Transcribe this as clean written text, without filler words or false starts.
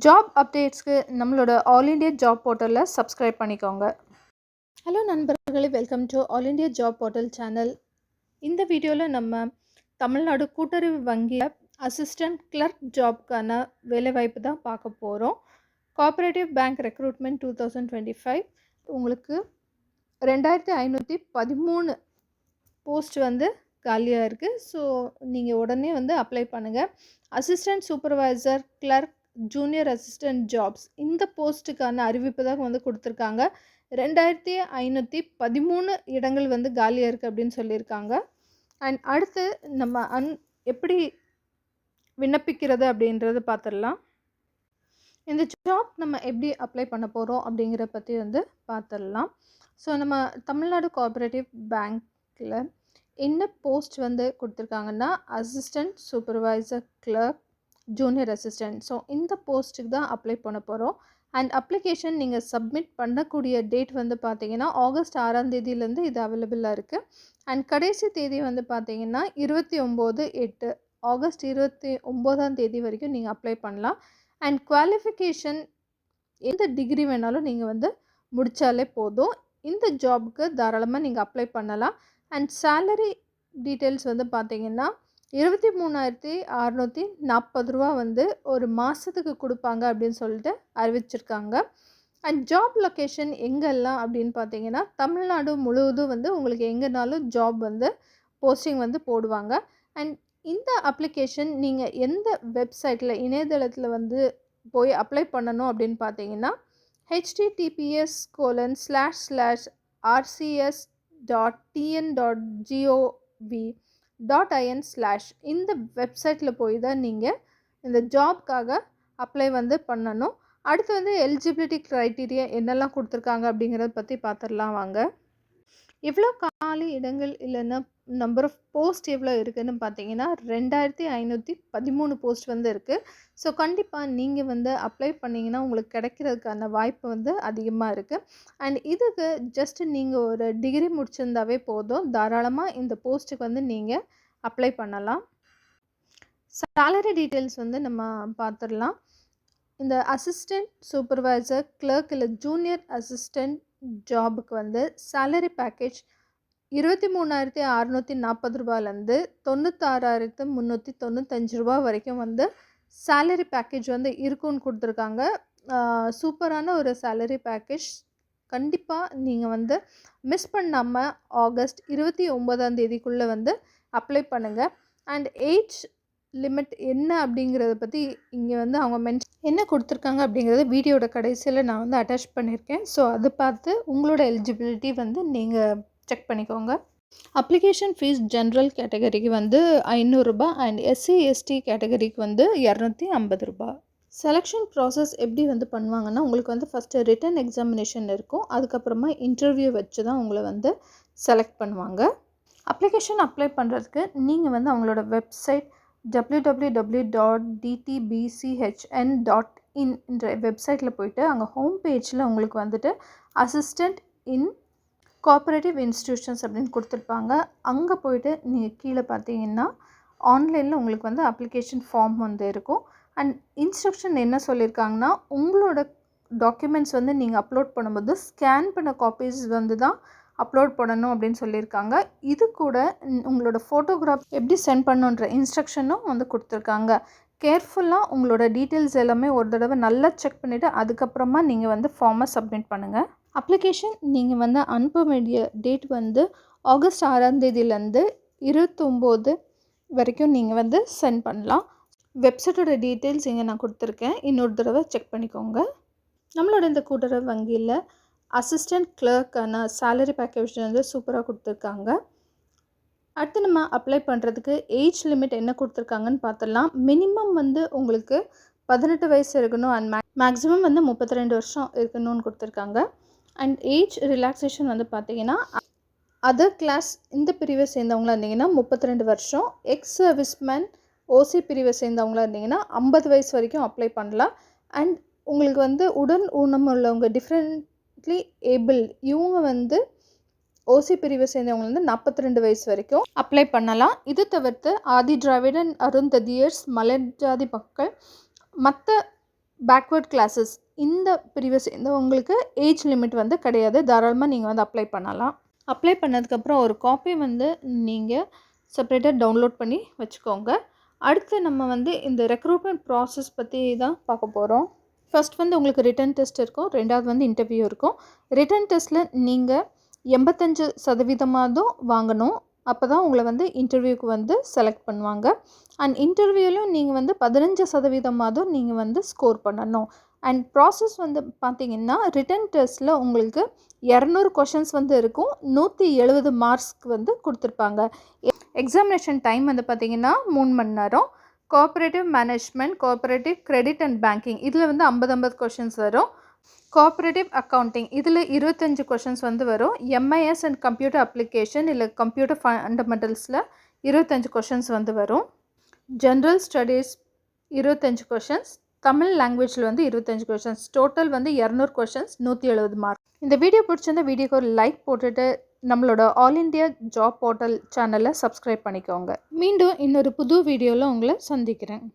Job அப்டேட்ஸ்க்கு நம்மளோட all India job போர்ட்டலில் subscribe பண்ணிக்கோங்க. ஹலோ நண்பர்களே, welcome to all India job portal channel. இந்த வீடியோவில் நம்ம தமிழ்நாடு கூட்டுறவு வங்கியில் அசிஸ்டன்ட் கிளர்க் ஜாப்க்கான வேலைவாய்ப்பு தான் பார்க்க போகிறோம். கோஆப்ரேட்டிவ் பேங்க் ரெக்ரூட்மெண்ட் 2025 உங்களுக்கு 2513 போஸ்ட் காலியாக இருக்குது. ஸோ நீங்கள் உடனே அப்ளை பண்ணுங்கள். Assistant supervisor, clerk, junior assistant jobs இந்த போஸ்ட்டுக்கான அறிவிப்பு தான் கொடுத்துருக்காங்க. 2513 இடங்கள் காலியாக இருக்குது அப்படின்னு சொல்லியிருக்காங்க. அண்ட் அடுத்து நம்ம எப்படி விண்ணப்பிக்கிறது அப்படின்றத பார்த்துடலாம். இந்த ஜாப் நம்ம எப்படி அப்ளை பண்ண போகிறோம் அப்படிங்கிற பற்றி பார்த்துடலாம். ஸோ நம்ம தமிழ்நாடு கோஆப்ரேட்டிவ் பேங்க்கில் என்ன போஸ்ட் கொடுத்துருக்காங்கன்னா assistant supervisor, clerk, junior assistant. So இந்த போஸ்ட்டுக்கு தான் அப்ளை பண்ண போகிறோம். அண்ட் அப்ளிகேஷன் நீங்கள் சப்மிட் பண்ணக்கூடிய டேட் பார்த்தீங்கன்னா ஆகஸ்ட் 6ஆம் தேதியிலேருந்து இது அவைலபிளாக இருக்குது. அண்ட் கடைசி தேதி பார்த்தீங்கன்னா 29/8 ஆகஸ்ட் 29ஆம் தேதி வரைக்கும் நீங்கள் அப்ளை பண்ணலாம். அண்ட் குவாலிஃபிகேஷன் எந்த டிகிரி வேணாலும் நீங்கள் முடித்தாலே போதும். இந்த ஜாபுக்கு தாராளமாக நீங்கள் அப்ளை பண்ணலாம். அண்ட் சேலரி டீட்டெயில்ஸ் பார்த்தீங்கன்னா 23,640 ரூபா ஒரு மாதத்துக்கு கொடுப்பாங்க அப்படின்னு சொல்லிட்டு அறிவிச்சிருக்காங்க. அண்ட் ஜாப் லொக்கேஷன் எங்கெல்லாம் அப்படின்னு பார்த்தீங்கன்னா தமிழ்நாடு முழுவதும் உங்களுக்கு எங்கேனாலும் ஜாப் போஸ்டிங் போடுவாங்க. அண்ட் இந்த அப்ளிகேஷன் நீங்கள் எந்த வெப்சைட்டில் இணையதளத்தில் போய் அப்ளை பண்ணணும் அப்படின்னு பார்த்தீங்கன்னா https://rcs.tn.gov.in/ இந்த வெப்சைட்டில் போய் தான் நீங்கள் இந்த ஜாப்க்காக அப்ளை பண்ணணும். அடுத்து எலிஜிபிலிட்டி க்ரைட்டீரியா என்னெல்லாம் கொடுத்துருக்காங்க அப்படிங்கிறத பற்றி பார்த்துடலாம் வாங்க. எவ்வளோ காலி இடங்கள் இல்லைன்னா நம்பர் ஆஃப் போஸ்ட் எவ்வளோ இருக்குதுன்னு பார்த்தீங்கன்னா 2513 போஸ்ட் இருக்குது. ஸோ கண்டிப்பாக நீங்கள் அப்ளை பண்ணிங்கன்னா உங்களுக்கு கிடைக்கிறதுக்கான வாய்ப்பு அதிகமாக இருக்குது. அண்ட் இதுக்கு ஜஸ்ட்டு நீங்கள் ஒரு டிகிரி முடிச்சிருந்தாவே போதும், தாராளமாக இந்த போஸ்ட்டுக்கு நீங்கள் அப்ளை பண்ணலாம். சேலரி டீட்டெயில்ஸ் நம்ம பார்த்துடலாம். இந்த அசிஸ்டன்ட் சூப்பர்வைசர், கிளர்க் இல்லை ஜூனியர் அசிஸ்டன்ட் ஜாபுக்கு சேலரி பேக்கேஜ் 23,640 ரூபாயிலேருந்து 96,395 ரூபா வரைக்கும் சேலரி பேக்கேஜ் இருக்குன்னு கொடுத்துருக்காங்க. சூப்பரான ஒரு சேலரி பேக்கேஜ். கண்டிப்பாக நீங்கள் மிஸ் பண்ணாமல் ஆகஸ்ட் 29ஆம் தேதிக்குள்ளே அப்ளை பண்ணுங்கள். அண்ட் ஏஜ் லிமிட் என்ன அப்படிங்கிறத பற்றி இங்கே அவங்க என்ன கொடுத்துருக்காங்க அப்படிங்கிறத வீடியோட கடைசியில் நான் அட்டாச் பண்ணியிருக்கேன். ஸோ அது பார்த்து உங்களோட எலிஜிபிலிட்டி நீங்கள் செக் பண்ணிக்கோங்க. அப்ளிகேஷன் ஃபீஸ் ஜென்ரல் கேட்டகரிக்கு 500 ரூபா அண்ட் SC/ST கேட்டகரிக்கு 250 ரூபா. செலெக்ஷன் ப்ராசஸ் எப்படி பண்ணுவாங்கன்னா உங்களுக்கு ஃபஸ்ட்டு ரிட்டன் எக்ஸாமினேஷன் இருக்கும். அதுக்கப்புறமா இன்டர்வியூ வச்சு தான் உங்களை செலக்ட் பண்ணுவாங்க. அப்ளிகேஷன் அப்ளை பண்ணுறதுக்கு நீங்கள் அவங்களோட வெப்சைட் www.dtbchn.in என்ற வெப்சைட்டில் போய்ட்டு அங்கே ஹோம் பேஜில் உங்களுக்கு அசிஸ்டண்ட் இன் கோஆப்ரேட்டிவ் இன்ஸ்டிடியூஷன்ஸ் அப்படின்னு கொடுத்துருப்பாங்க. அங்கே போய்ட்டு நீங்கள் கீழே பார்த்தீங்கன்னா ஆன்லைனில் உங்களுக்கு அப்ளிகேஷன் ஃபார்ம் இருக்கும். அண்ட் இன்ஸ்ட்ரக்ஷன் என்ன சொல்லியிருக்காங்கன்னா உங்களோட டாக்குமெண்ட்ஸ் நீங்கள் அப்லோட் பண்ணும்போது ஸ்கேன் பண்ண காப்பீஸ் தான் அப்லோட் பண்ணணும் அப்படின்னு சொல்லியிருக்காங்க. இது கூட உங்களோட ஃபோட்டோகிராஃப் எப்படி சென்ட் பண்ணுன்ற இன்ஸ்ட்ரக்ஷனும் கொடுத்துருக்காங்க. கேர்ஃபுல்லாக உங்களோட டீட்டெயில்ஸ் எல்லாமே ஒரு தடவை நல்லா செக் பண்ணிவிட்டு அதுக்கப்புறமா நீங்கள் ஃபார்மை சப்மிட் பண்ணுங்கள். அப்ளிகேஷன் நீங்கள் அனுப்ப வேண்டிய டேட் ஆகஸ்ட் 6ஆம் தேதியிலேருந்து 29 வரைக்கும் நீங்கள் சென்ட் பண்ணலாம். வெப்சைட்டோட டீட்டெயில்ஸ் இங்கே நான் கொடுத்துருக்கேன், இன்னொரு தடவை செக் பண்ணிக்கோங்க. நம்மளோட இந்த கூட்டுறவு வங்கியில் அசிஸ்டன்ட் கிளர்க்கான சேலரி பேக்கேஜ் சூப்பராக கொடுத்துருக்காங்க. அடுத்து நம்ம அப்ளை பண்ணுறதுக்கு ஏஜ் லிமிட் என்ன கொடுத்துருக்காங்கன்னு பார்த்துடலாம். மினிமம் உங்களுக்கு 18 வயசு இருக்கணும் அண்ட் மேக்ஸிமம் 32 வருஷம் இருக்கணும்னு கொடுத்துருக்காங்க. அண்ட் ஏஜ் ரிலாக்ஸேஷன் பார்த்தீங்கன்னா அதர் கிளாஸ் இந்த பிரிவை சேர்ந்தவங்களா இருந்தீங்கன்னா 32 வருஷம், எக்ஸ் சர்வீஸ்மேன் ஓசி பிரிவை சேர்ந்தவங்களா இருந்தீங்கன்னா 50 வயசு வரைக்கும் அப்ளை பண்ணலாம். அண்ட் உங்களுக்கு உடன் ஊனம் உள்ளவங்க, டிஃப்ரெண்ட்லி ஏபிள், இவங்க ஓசி பிரிவை சேர்ந்தவங்க 42 வயசு வரைக்கும் அப்ளை பண்ணலாம். இது தவிர்த்து ஆதி திராவிடன், அருந்ததியர்ஸ், மலைஜாதி மக்கள், மற்ற பேக்வேர்ட் கிளாஸஸ் இந்த பிரிவை சேர்ந்தவங்களுக்கு ஏஜ் லிமிட் வந்து கிடையாது. தாராளமாக நீங்கள் வந்து அப்ளை பண்ணலாம். அப்ளை பண்ணதுக்கப்புறம் ஒரு காப்பி வந்து நீங்கள் செப்பரேட்டாக டவுன்லோட் பண்ணி வச்சுக்கோங்க. அடுத்து நம்ம வந்து இந்த ரெக்ரூட்மெண்ட் ப்ராசஸ் பற்றி தான் பார்க்க போகிறோம். ஃபர்ஸ்ட் வந்து உங்களுக்கு ரிட்டன் டெஸ்ட் இருக்கும். ரெண்டாவது வந்து இன்டர்வியூ இருக்கும். ரிட்டன் டெஸ்ட்டில் நீங்கள் 85% வாங்கணும். அப்போ தான் உங்களை வந்து இன்டர்வியூக்கு வந்து செலக்ட் பண்ணுவாங்க. அண்ட் இன்டர்வியூலையும் நீங்கள் வந்து 15% நீங்கள் வந்து ஸ்கோர் பண்ணணும். அண்ட் ப்ராசஸ் வந்து பார்த்திங்கன்னா ரிட்டன் டெஸ்ட்டில் உங்களுக்கு 200 கொஷின்ஸ் வந்து இருக்கும். 170 மார்க்ஸ்க்கு வந்து கொடுத்துருப்பாங்க. எக்ஸாமினேஷன் டைம் வந்து பார்த்திங்கன்னா 3 மணி நேரம். Cooperative management, cooperative credit and banking இதில் வந்து 50 கொஷின்ஸ் வரும். கோஆப்ரேட்டிவ் அக்கௌண்டிங் இதில் 25 கொஷின்ஸ் வந்து வரும். எம்ஐஎஸ் அண்ட் கம்ப்யூட்டர் அப்ளிகேஷன் இல்லை கம்ப்யூட்டர் ஃபண்டமெண்டல்ஸில் 25 கொஷின்ஸ் வந்து வரும். ஜென்ரல் ஸ்டடீஸ் 25 கொஷின்ஸ், தமிழ் லாங்குவேஜில் வந்து 25 கொஷின்ஸ், டோட்டல் வந்து 200 கொஷின்ஸ், 170 மார்க். இந்த வீடியோ பிடிச்சிருந்த வீடியோக்கு ஒரு லைக் போட்டுட்டு நம்மளோட ஆல் இண்டியா ஜாப் போர்ட்டல் சேனலை சப்ஸ்கிரைப் பண்ணிக்கோங்க. மீண்டும் இன்னொரு புது வீடியோவில் உங்களை சந்திக்கிறேன்.